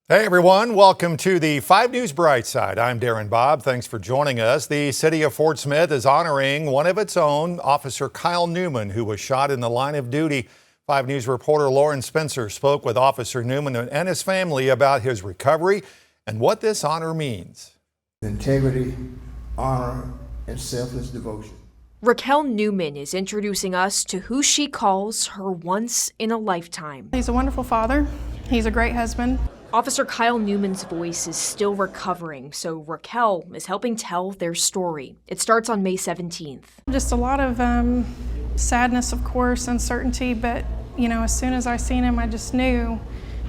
Hey everyone, welcome to the 5 News Bright Side. I'm Darren Bob. Thanks for joining us. The city of Fort Smith is honoring one of its own, Officer Kyle Newman, who was shot in the line of duty. 5 News reporter Lauren Spencer spoke with Officer Newman and his family about his recovery and what this honor means. Integrity, honor, and selfless devotion. Raquel Newman is introducing us to who she calls her once-in-a-lifetime. He's a wonderful father. He's a great husband. Officer Kyle Newman's voice is still recovering, so Raquel is helping tell their story. It starts on May 17th. Just a lot of sadness, of course, uncertainty, but, as soon as I seen him, I just knew,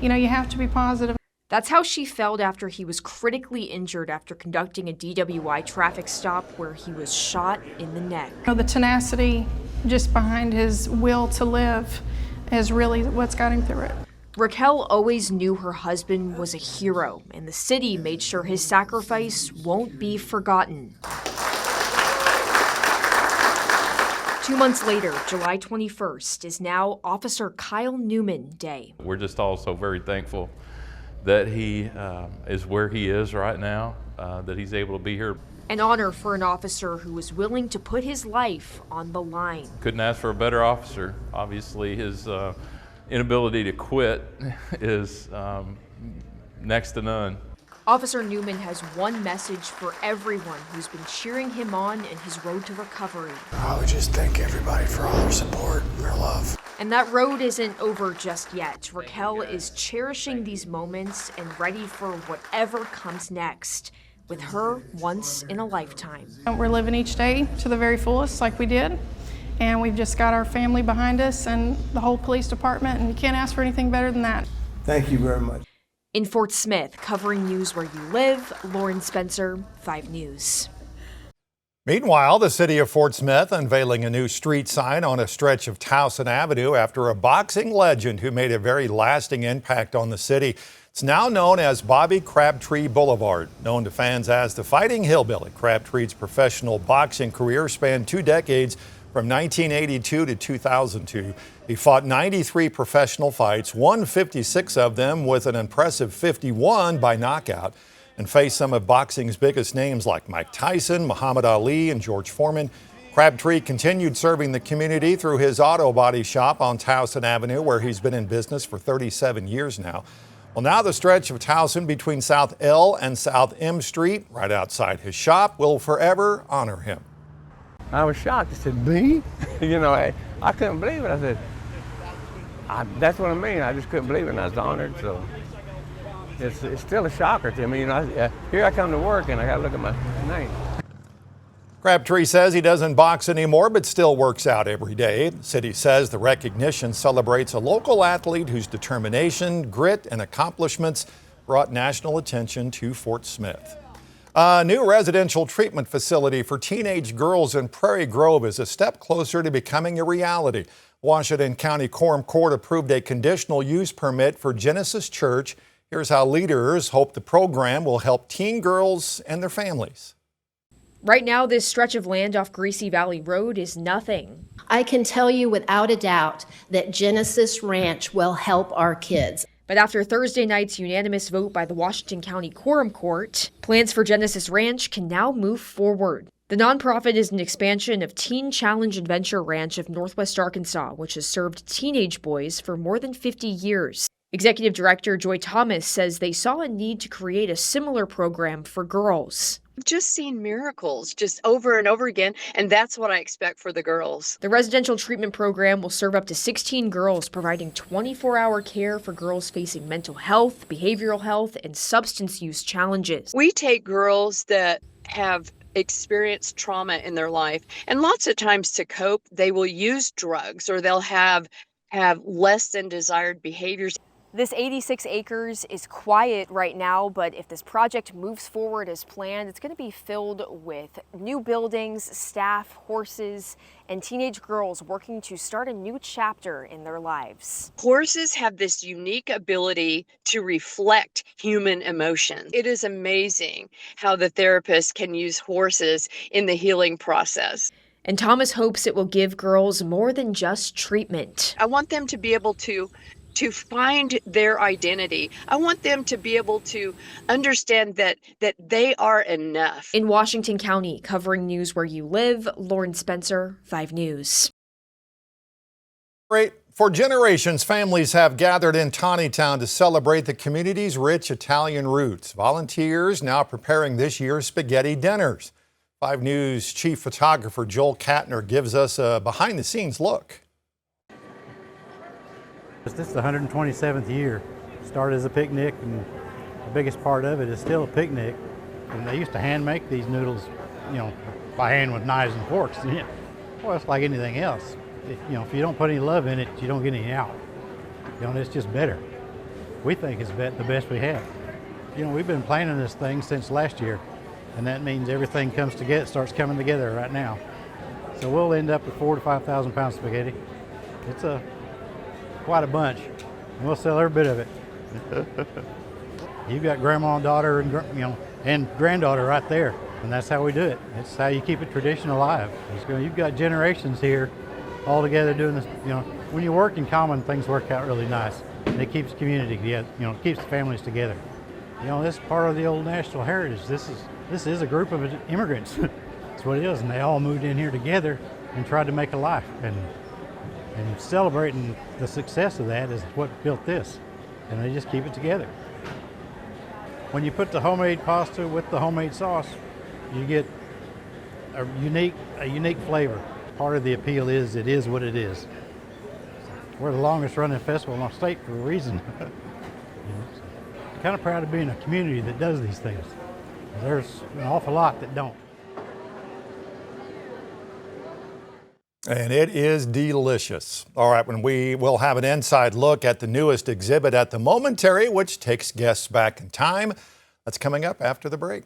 you have to be positive. That's how she felt after he was critically injured after conducting a DWI traffic stop where he was shot in the neck. The tenacity just behind his will to live is really what's got him through it. Raquel always knew her husband was a hero, and the city made sure his sacrifice won't be forgotten. 2 months later, July 21st, is now Officer Kyle Newman Day. We're just also very thankful that he is where he is right now, that he's able to be here. An honor for an officer who was willing to put his life on the line. Couldn't ask for a better officer. Obviously, his inability to quit is next to none. Officer Newman has one message for everyone who's been cheering him on in his road to recovery. I would just thank everybody for all their support and their love. And that road isn't over just yet. Raquel is cherishing these moments and ready for whatever comes next. With her once in a lifetime. We're living each day to the very fullest like we did. And we've just got our family behind us and the whole police department, and you can't ask for anything better than that. Thank you very much. In Fort Smith, covering news where you live, Lauren Spencer, 5 News. Meanwhile, the city of Fort Smith unveiling a new street sign on a stretch of Towson Avenue after a boxing legend who made a very lasting impact on the city. It's now known as Bobby Crabtree Boulevard. Known to fans as the Fighting Hillbilly, Crabtree's professional boxing career spanned 2 decades from 1982 to 2002. He fought 93 professional fights, won 56 of them with an impressive 51 by knockout, and faced some of boxing's biggest names like Mike Tyson, Muhammad Ali, and George Foreman. Crabtree continued serving the community through his auto body shop on Towson Avenue, where he's been in business for 37 years now. Well, now the stretch of Towson between South L and South M Street, right outside his shop, will forever honor him. I was shocked. I said, me? I couldn't believe it. I said, that's what I mean. I just couldn't believe it, and I was honored. So it's still a shocker to me. Here I come to work, and I got to look at my name. Crabtree says he doesn't box anymore, but still works out every day. The city says the recognition celebrates a local athlete whose determination, grit, and accomplishments brought national attention to Fort Smith. A new residential treatment facility for teenage girls in Prairie Grove is a step closer to becoming a reality. Washington County Quorum Court approved a conditional use permit for Genesis Church. Here's how leaders hope the program will help teen girls and their families. Right now, this stretch of land off Greasy Valley Road is nothing. I can tell you without a doubt that Genesis Ranch will help our kids. But after Thursday night's unanimous vote by the Washington County Quorum Court, plans for Genesis Ranch can now move forward. The nonprofit is an expansion of Teen Challenge Adventure Ranch of Northwest Arkansas, which has served teenage boys for more than 50 years. Executive Director Joy Thomas says they saw a need to create a similar program for girls. I've just seen miracles just over and over again, and that's what I expect for the girls. The residential treatment program will serve up to 16 girls, providing 24-hour care for girls facing mental health, behavioral health, and substance use challenges. We take girls that have experienced trauma in their life, and lots of times to cope, they will use drugs or they'll have less than desired behaviors. This 86 acres is quiet right now, but if this project moves forward as planned, it's going to be filled with new buildings, staff, horses, and teenage girls working to start a new chapter in their lives. Horses have this unique ability to reflect human emotion. It is amazing how the therapist can use horses in the healing process. And Thomas hopes it will give girls more than just treatment. I want them to be able to to find their identity. I want them to be able to understand that they are enough. In Washington County, covering news where you live, Lauren Spencer, 5 News. Great. For generations, families have gathered in Taneytown to celebrate the community's rich Italian roots. Volunteers now preparing this year's spaghetti dinners. 5 News chief photographer Joel Katner gives us a behind-the-scenes look. This is the 127th year. Started as a picnic, and the biggest part of it is still a picnic. And they used to hand make these noodles, by hand with knives and forks. Well, it's like anything else. If you don't put any love in it, you don't get any out. It's just better. We think it's the best we have. We've been planning this thing since last year, and that means everything starts coming together right now. So we'll end up with 4,000 to 5,000 pounds of spaghetti. It's quite a bunch, and we'll sell every bit of it. You've got grandma and daughter and granddaughter right there, and that's how we do it. It's how you keep a tradition alive. You've got generations here all together doing this. When you work in common, things work out really nice. It keeps the community together, keeps the families together. This is part of the old national heritage. This is a group of immigrants. That's what it is, and they all moved in here together and tried to make a life. And celebrating the success of that is what built this, and they just keep it together. When you put the homemade pasta with the homemade sauce, you get a unique flavor. Part of the appeal is it is what it is. We're the longest running festival in our state for a reason. Kind of proud of being a community that does these things. There's an awful lot that don't. And it is delicious. All right, when we will have an inside look at the newest exhibit at the Momentary, which takes guests back in time. That's coming up after the break.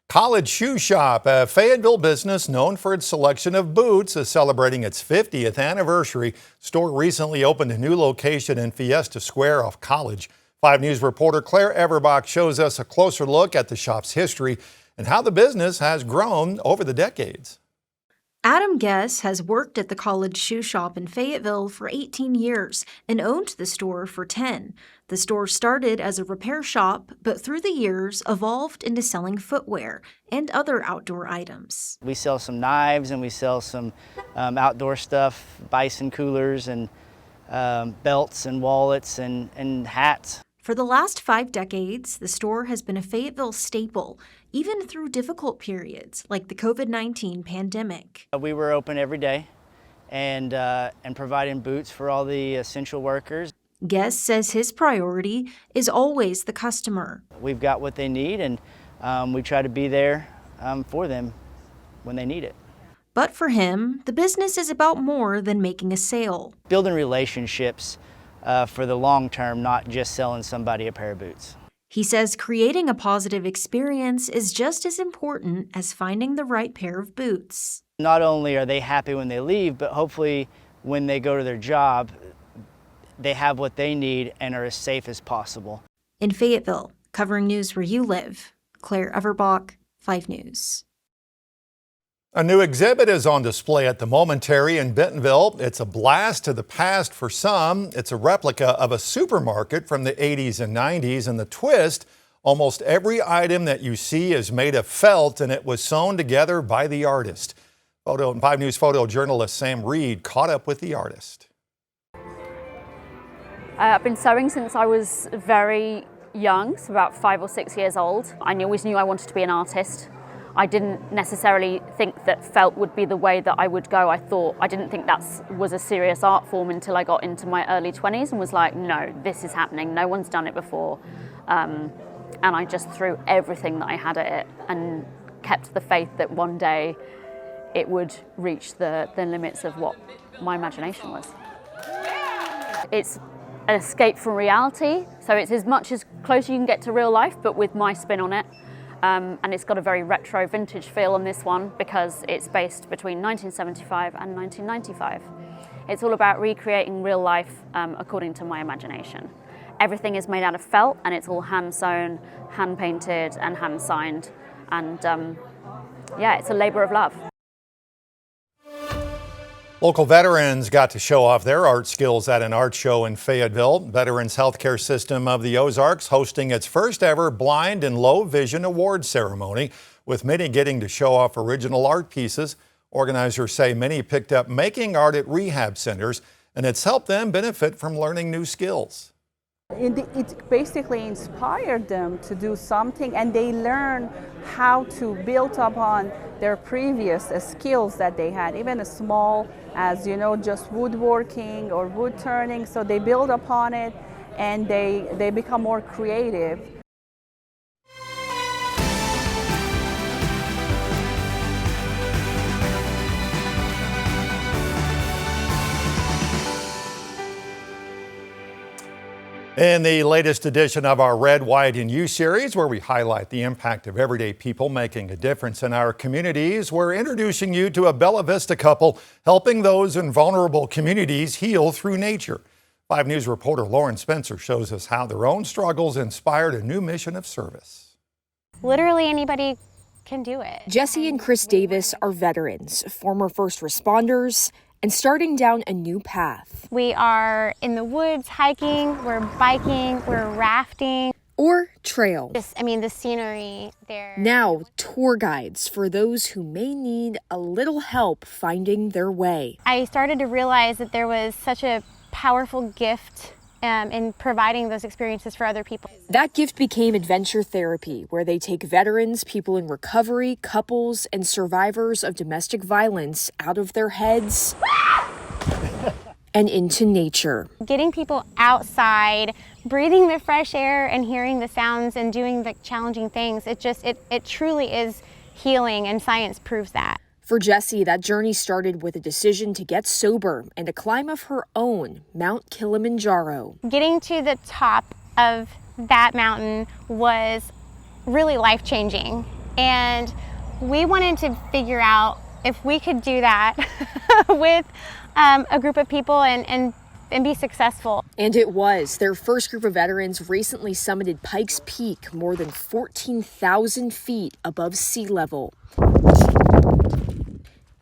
College Shoe Shop, a Fayetteville business known for its selection of boots, is celebrating its 50th anniversary. The store recently opened a new location in Fiesta Square off College. 5 News reporter Claire Everbach shows us a closer look at the shop's history and how the business has grown over the decades. Adam Guess has worked at the College Shoe Shop in Fayetteville for 18 years and owned the store for 10. The store started as a repair shop, but through the years evolved into selling footwear and other outdoor items. We sell some knives and we sell some outdoor stuff, bison coolers and belts and wallets and hats. For the last 5 decades, the store has been a Fayetteville staple, even through difficult periods like the COVID-19 pandemic. We were open every day and providing boots for all the essential workers. Guess says his priority is always the customer. We've got what they need, and we try to be there for them when they need it. But for him, the business is about more than making a sale. Building relationships for the long term, not just selling somebody a pair of boots. He says creating a positive experience is just as important as finding the right pair of boots. Not only are they happy when they leave, but hopefully when they go to their job, they have what they need and are as safe as possible. In Fayetteville, covering news where you live, Claire Everbach, 5 News. A new exhibit is on display at the Momentary in Bentonville. It's a blast to the past for some. It's a replica of a supermarket from the 80s and 90s, and the twist, almost every item that you see is made of felt, and it was sewn together by the artist. 5 News photojournalist Sam Reed caught up with the artist. I've been sewing since I was very young, so about 5 or 6 years old. I always knew I wanted to be an artist. I didn't necessarily think that felt would be the way that I would go. I didn't think that was a serious art form until I got into my early 20s and was like, no, this is happening. No one's done it before. And I just threw everything that I had at it and kept the faith that one day it would reach the limits of what my imagination was. It's an escape from reality, so it's as much as close you can get to real life, but with my spin on it. And it's got a very retro vintage feel on this one because it's based between 1975 and 1995. It's all about recreating real life according to my imagination. Everything is made out of felt and it's all hand sewn, hand painted and hand signed. And yeah, it's a labor of love. Local veterans got to show off their art skills at an art show in Fayetteville. Veterans Healthcare System of the Ozarks hosting its first ever blind and low vision award ceremony, with many getting to show off original art pieces. Organizers say many picked up making art at rehab centers, and it's helped them benefit from learning new skills. It basically inspired them to do something, and they learn how to build upon their previous skills that they had, even as small as, just woodworking or wood turning. So they build upon it and they become more creative. In the latest edition of our Red, White, and You series, where we highlight the impact of everyday people making a difference in our communities, we're introducing you to a Bella Vista couple helping those in vulnerable communities heal through nature. 5 News reporter Lauren Spencer shows us how their own struggles inspired a new mission of service. Literally anybody can do it. Jesse and Chris Davis are veterans, former first responders, and starting down a new path. We are in the woods hiking, we're biking, we're rafting. Or trail. The scenery there. Now, tour guides for those who may need a little help finding their way. I started to realize that there was such a powerful gift in providing those experiences for other people. That gift became adventure therapy, where they take veterans, people in recovery, couples, and survivors of domestic violence out of their heads and into nature. Getting people outside, breathing the fresh air and hearing the sounds and doing the challenging things, it truly is healing, and science proves that. For Jessie, that journey started with a decision to get sober and a climb of her own, Mount Kilimanjaro. Getting to the top of that mountain was really life-changing, and we wanted to figure out if we could do that with a group of people and be successful. And it was. Their first group of veterans recently summited Pikes Peak, more than 14,000 feet above sea level.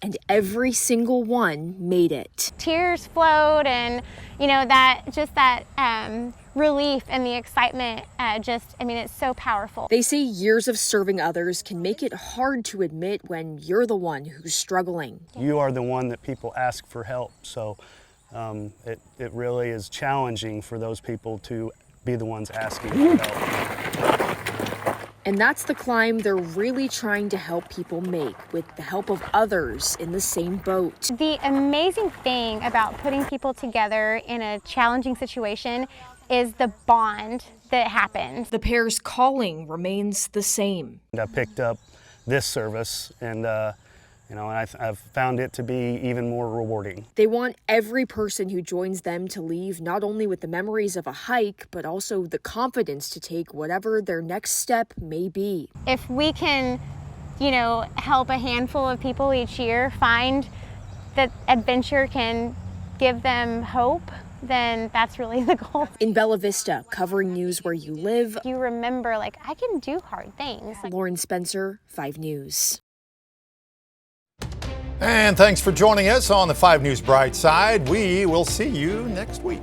And every single one made it. Tears flowed, and that relief and the excitement, it's so powerful. They say years of serving others can make it hard to admit when you're the one who's struggling. You are the one that people ask for help, so it really is challenging for those people to be the ones asking for help. And that's the climb they're really trying to help people make, with the help of others in the same boat. The amazing thing about putting people together in a challenging situation is the bond that happens. The pair's calling remains the same. I picked up this service, and I've found it to be even more rewarding. They want every person who joins them to leave not only with the memories of a hike, but also the confidence to take whatever their next step may be. If we can, help a handful of people each year find that adventure can give them hope, then that's really the goal. In Bella Vista, covering news where you live, you remember, I can do hard things. Lauren Spencer, 5 News. And thanks for joining us on the 5 News Bright Side. We will see you next week.